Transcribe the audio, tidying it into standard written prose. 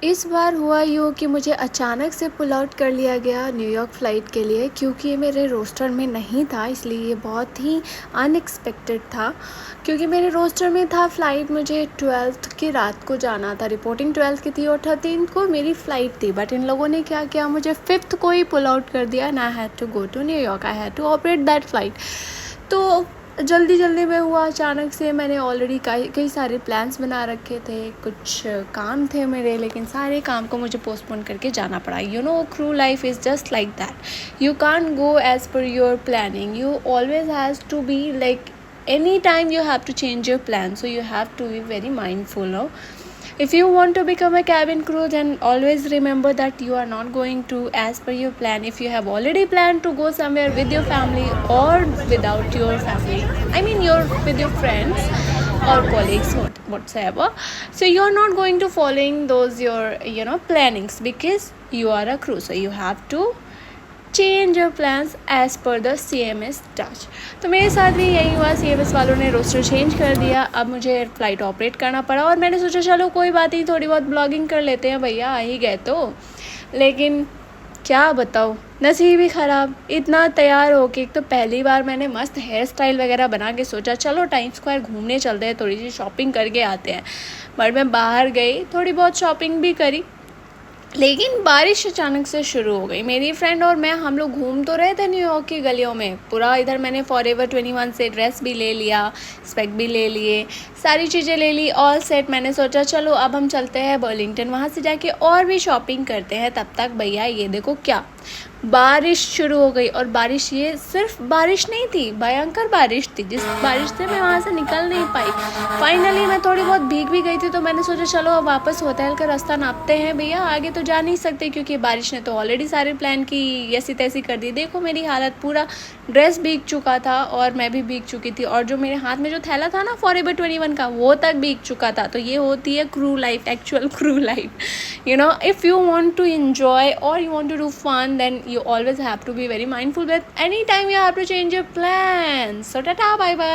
इस बार हुआ यूँ कि मुझे अचानक से पुल आउट कर लिया गया न्यूयॉर्क फ़्लाइट के लिए, क्योंकि ये मेरे रोस्टर में नहीं था। इसलिए ये बहुत ही अनएक्सपेक्टेड था, क्योंकि मेरे रोस्टर में था फ़्लाइट मुझे 12th की रात को जाना था। रिपोर्टिंग 12th की थी और 13th को मेरी फ़्लाइट थी। बट इन लोगों ने क्या किया, मुझे 5th को ही पुल आउट कर दिया and I had to go to New York. I had to operate that flight. तो जल्दी में हुआ अचानक से। मैंने ऑलरेडी कई सारे प्लान्स बना रखे थे, कुछ काम थे मेरे, लेकिन सारे काम को मुझे पोस्टपोन करके जाना पड़ा। Crew life is just like that. You can't go as per your planning. You always has to be like any time you have to change your plan, so you have to be very mindful. No? If you want to become a cabin crew, then always remember that you are not going to as per your plan. If you have already planned to go somewhere with your family or without your family, I mean with your friends or colleagues, whatsoever, so you are not going to following those your plannings, because you are a crew, so you have to change your plans as per the CMS touch. तो मेरे साथ भी यही हुआ। CMS वालों ने roster change कर दिया। अब मुझे फ़्लाइट ऑपरेट करना पड़ा और मैंने सोचा चलो कोई बात नहीं, थोड़ी बहुत ब्लॉगिंग कर लेते हैं, भैया आ ही गए तो। लेकिन क्या बताओ, नसीब ही ख़राब। इतना तैयार होके, एक तो पहली बार मैंने मस्त हेयर स्टाइल वगैरह बना के सोचा चलो टाइम स्क्वायर घूमने चलते हैं, थोड़ी सी शॉपिंग करके आते हैं। बट मैं बाहर गई, थोड़ी बहुत शॉपिंग भी करी, लेकिन बारिश अचानक से शुरू हो गई। मेरी फ्रेंड और मैं, हम लोग घूम तो रहे थे न्यूयॉर्क की गलियों में पूरा। इधर मैंने फॉरएवर 21 से ड्रेस भी ले लिया, स्पेक भी ले लिए, सारी चीज़ें ले ली, ऑल सेट। मैंने सोचा चलो अब हम चलते हैं बर्लिंगटन, वहाँ से जाके और भी शॉपिंग करते हैं। तब तक भैया ये देखो क्या बारिश शुरू हो गई। और बारिश, ये सिर्फ बारिश नहीं थी, भयंकर बारिश थी, जिस बारिश से मैं वहाँ से निकल नहीं पाई। फाइनली मैं थोड़ी बहुत भीग भी गई थी, तो मैंने सोचा चलो अब वापस होटल का रास्ता नापते हैं भैया, आगे तो जा नहीं सकते, क्योंकि बारिश ने तो ऑलरेडी सारे प्लान की ऐसी तैसी कर दी। देखो मेरी हालत, पूरा ड्रेस भीग चुका था और मैं भी भीग चुकी थी, और जो मेरे हाथ में जो थैला था ना फॉरएवर 21 का, वो तक भीग चुका था। तो ये होती है crew life, actual crew life. If you want to enjoy or you want to do fun, then you always have to be very mindful. But anytime you have to change your plans. So tata, bye bye.